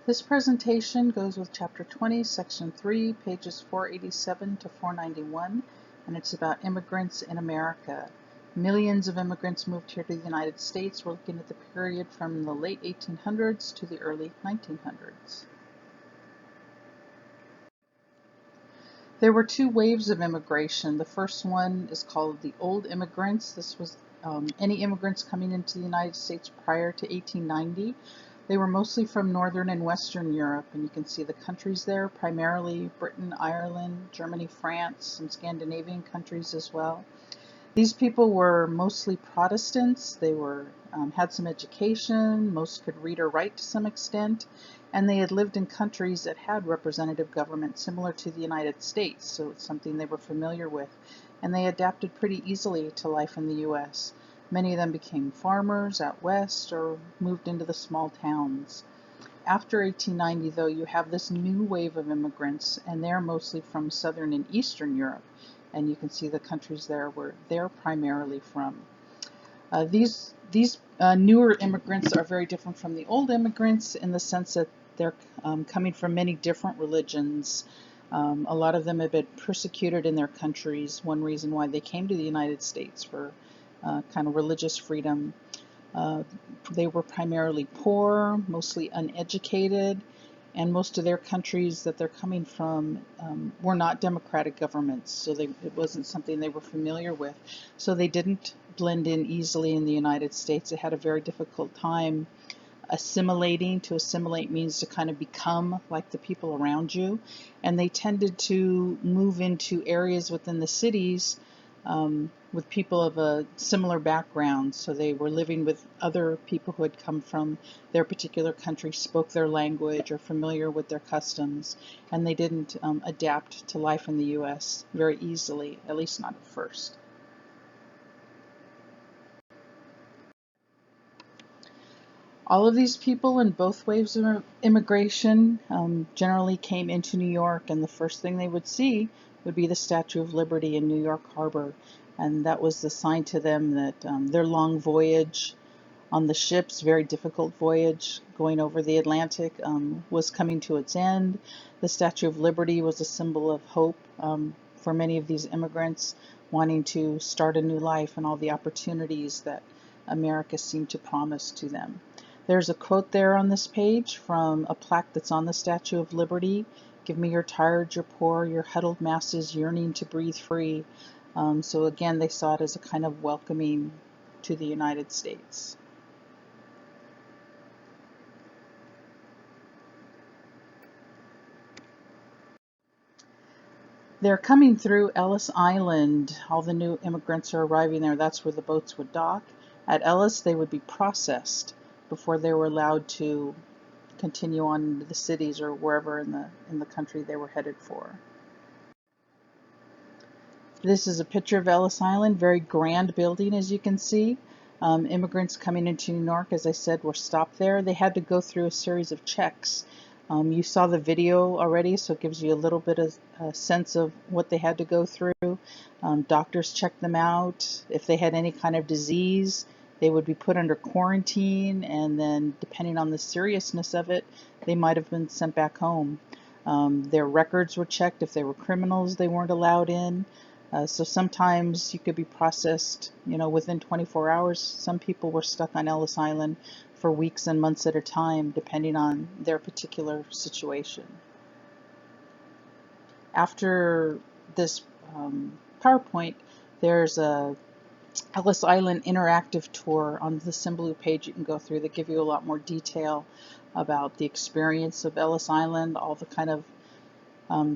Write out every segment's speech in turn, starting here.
This presentation goes with Chapter 20, Section 3, pages 487 to 491, and it's about immigrants in America. Millions of immigrants moved here to the United States. We're looking at the period from the late 1800s to the early 1900s. There were two waves of immigration. The first one is called the Old Immigrants. This was any immigrants coming into the United States prior to 1890. They were mostly from Northern and Western Europe, and you can see the countries there, primarily Britain, Ireland, Germany, France, some Scandinavian countries as well. These people were mostly Protestants. They had some education, most could read or write to some extent, and they had lived in countries that had representative government similar to the United States, so it's something they were familiar with, and they adapted pretty easily to life in the U.S. Many of them became farmers out west or moved into the small towns. After 1890, though, you have this new wave of immigrants, and they're mostly from Southern and Eastern Europe, and you can see the countries there where they're primarily from. These newer immigrants are very different from the old immigrants in the sense that they're coming from many different religions. A lot of them have been persecuted in their countries. One reason why they came to the United States for kind of religious freedom. They were primarily poor, mostly uneducated, and most of their countries that they're coming from were not democratic governments, so it wasn't something they were familiar with. So they didn't blend in easily in the United States. They had a very difficult time assimilating. To assimilate means to kind of become like the people around you, and they tended to move into areas within the cities with people of a similar background. So they were living with other people who had come from their particular country, spoke their language, or familiar with their customs, and they didn't adapt to life in the U.S. very easily, at least not at first. All of these people in both waves of immigration generally came into New York, and the first thing they would see would be the Statue of Liberty in New York Harbor, and that was the sign to them that their long voyage on the ships, very difficult voyage going over the Atlantic, was coming to its end. The Statue of Liberty was a symbol of hope for many of these immigrants wanting to start a new life and all the opportunities that America seemed to promise to them. There's a quote there on this page from a plaque that's on the Statue of Liberty. Give me your tired, your poor, your huddled masses yearning to breathe free. So again, they saw it as a kind of welcoming to the United States. They're coming through Ellis Island. All the new immigrants are arriving there. That's where the boats would dock. At Ellis, they would be processed before they were allowed to continue on into the cities or wherever in the country they were headed for. This is a picture of Ellis Island, very grand building as you can see. Immigrants coming into New York, as I said, were stopped there. They had to go through a series of checks. You saw the video already, so it gives you a little bit of a sense of what they had to go through. Doctors checked them out. If they had any kind of disease, they would be put under quarantine, and then depending on the seriousness of it, they might have been sent back home. Their records were checked. If they were criminals, they weren't allowed in. So sometimes you could be processed, within 24 hours. Some people were stuck on Ellis Island for weeks and months at a time, depending on their particular situation. After this PowerPoint, there's a Ellis Island interactive tour on the Symbaloo page you can go through that give you a lot more detail about the experience of Ellis Island, all the kind of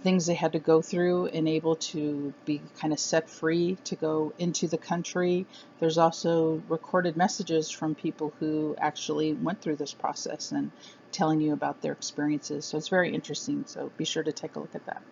things they had to go through and able to be kind of set free to go into the country. There's also recorded messages from people who actually went through this process and telling you about their experiences. So it's very interesting, so be sure to take a look at that.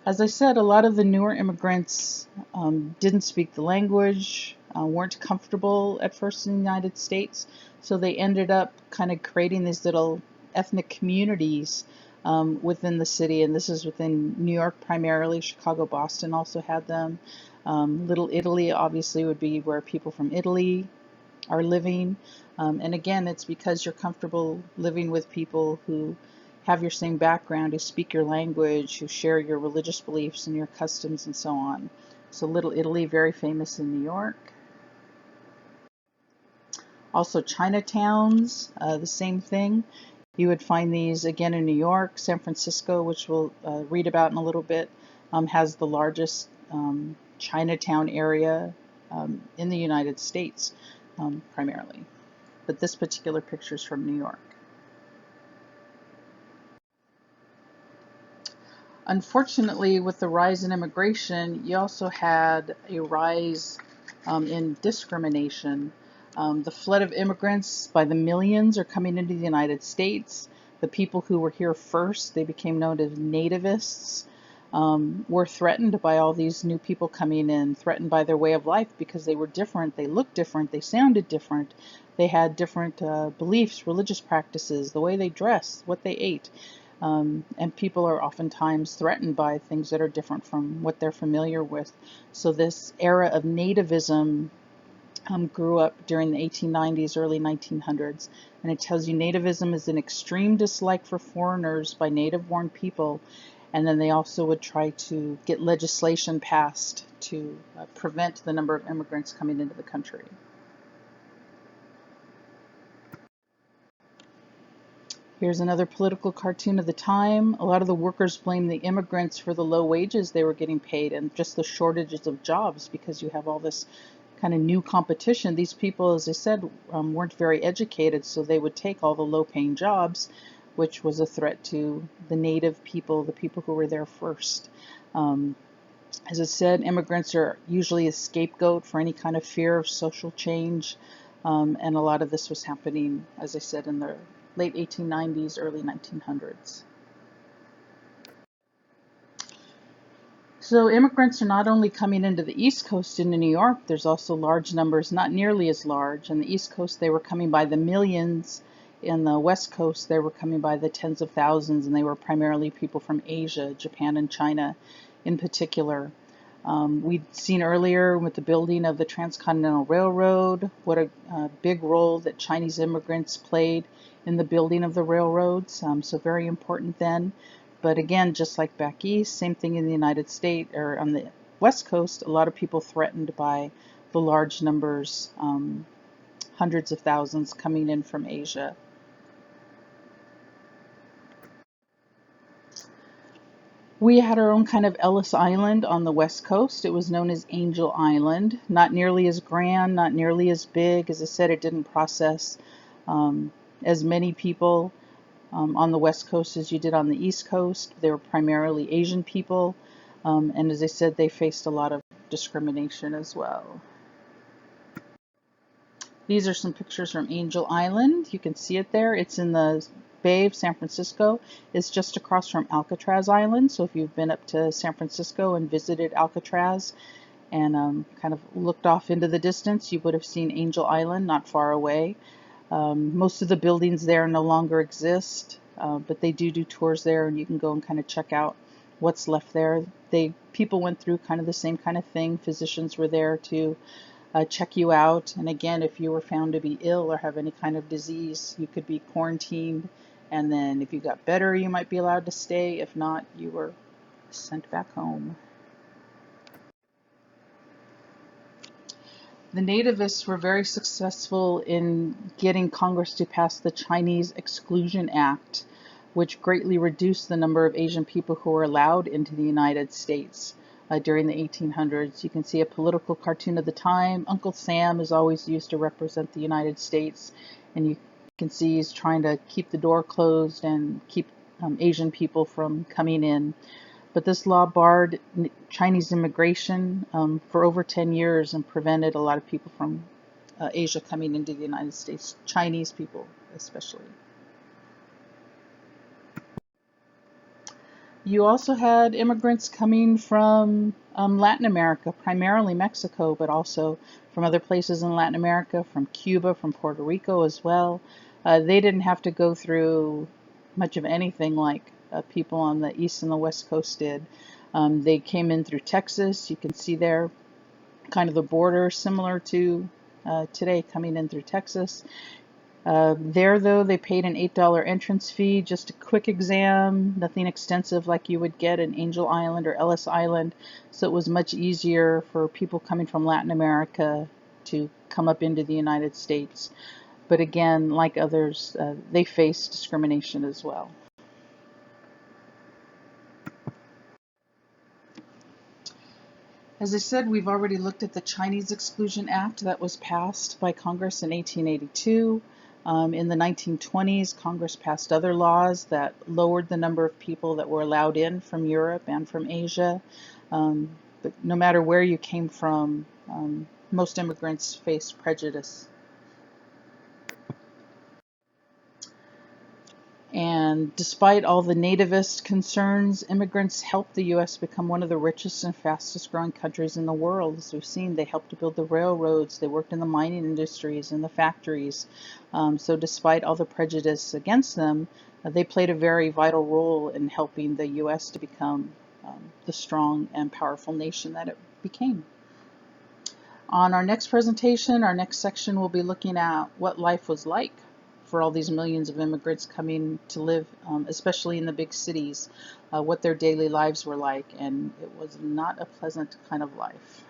As I said, a lot of the newer immigrants didn't speak the language, weren't comfortable at first in the United States, so they ended up kind of creating these little ethnic communities within the city, and this is within New York primarily. Chicago, Boston also had them. Little Italy obviously would be where people from Italy are living. And again, it's because you're comfortable living with people who have your same background, who speak your language, who share your religious beliefs and your customs and so on. So Little Italy, very famous in New York. Also Chinatowns, the same thing. You would find these again in New York. San Francisco, which we'll read about in a little bit, has the largest Chinatown area in the United States, primarily. But this particular picture is from New York. Unfortunately, with the rise in immigration, you also had a rise in discrimination. The flood of immigrants by the millions are coming into the United States. The people who were here first, they became known as nativists, were threatened by all these new people coming in, threatened by their way of life because they were different, they looked different, they sounded different, they had different beliefs, religious practices, the way they dressed, what they ate. And people are oftentimes threatened by things that are different from what they're familiar with. So this era of nativism grew up during the 1890s, early 1900s, and it tells you nativism is an extreme dislike for foreigners by native-born people, and then they also would try to get legislation passed to prevent the number of immigrants coming into the country. Here's another political cartoon of the time. A lot of the workers blamed the immigrants for the low wages they were getting paid and just the shortages of jobs because you have all this kind of new competition. These people, as I said, weren't very educated, so they would take all the low-paying jobs, which was a threat to the native people, the people who were there first. As I said, immigrants are usually a scapegoat for any kind of fear of social change, and a lot of this was happening, as I said, in the late 1890s, early 1900s. So immigrants are not only coming into the East Coast into New York, there's also large numbers, not nearly as large. On the East Coast, they were coming by the millions. In the West Coast, they were coming by the tens of thousands, and they were primarily people from Asia, Japan, and China in particular. We'd seen earlier with the building of the Transcontinental Railroad, what a big role that Chinese immigrants played in the building of the railroads, so very important then. But again, just like back east, same thing in the United States, or on the West Coast, a lot of people threatened by the large numbers, hundreds of thousands coming in from Asia. We had our own kind of Ellis Island on the West Coast. It was known as Angel Island. Not nearly as grand, not nearly as big. As I said, it didn't process as many people on the West Coast as you did on the East Coast. They were primarily Asian people. And as I said, they faced a lot of discrimination as well. These are some pictures from Angel Island. You can see it there. It's in the Bay of San Francisco. It's just across from Alcatraz Island. So if you've been up to San Francisco and visited Alcatraz and kind of looked off into the distance, you would have seen Angel Island not far away. Most of the buildings there no longer exist, but they do tours there, and you can go and kind of check out what's left there. People went through kind of the same kind of thing. Physicians were there to check you out, and again, if you were found to be ill or have any kind of disease, you could be quarantined, and then if you got better, you might be allowed to stay. If not, you were sent back home. The nativists were very successful in getting Congress to pass the Chinese Exclusion Act, which greatly reduced the number of Asian people who were allowed into the United States during the 1800s. You can see a political cartoon of the time. Uncle Sam is always used to represent the United States, and you can see he's trying to keep the door closed and keep Asian people from coming in. But this law barred Chinese immigration for over 10 years and prevented a lot of people from Asia coming into the United States, Chinese people especially. You also had immigrants coming from Latin America, primarily Mexico, but also from other places in Latin America, from Cuba, from Puerto Rico as well. They didn't have to go through much of anything like people on the East and the West Coast did. They came in through Texas. You can see there kind of the border similar to today coming in through Texas. There, though, they paid an $8 entrance fee, just a quick exam, nothing extensive like you would get in Angel Island or Ellis Island. So it was much easier for people coming from Latin America to come up into the United States. But again, like others, they faced discrimination as well. As I said, we've already looked at the Chinese Exclusion Act that was passed by Congress in 1882. In the 1920s, Congress passed other laws that lowered the number of people that were allowed in from Europe and from Asia. But no matter where you came from, most immigrants face prejudice. And despite all the nativist concerns, immigrants helped the U.S. become one of the richest and fastest growing countries in the world. As we've seen, they helped to build the railroads, they worked in the mining industries and the factories. So despite all the prejudice against them, they played a very vital role in helping the U.S. to become the strong and powerful nation that it became. On our next presentation, our next section, we'll be looking at what life was like for all these millions of immigrants coming to live, especially in the big cities, what their daily lives were like, and it was not a pleasant kind of life.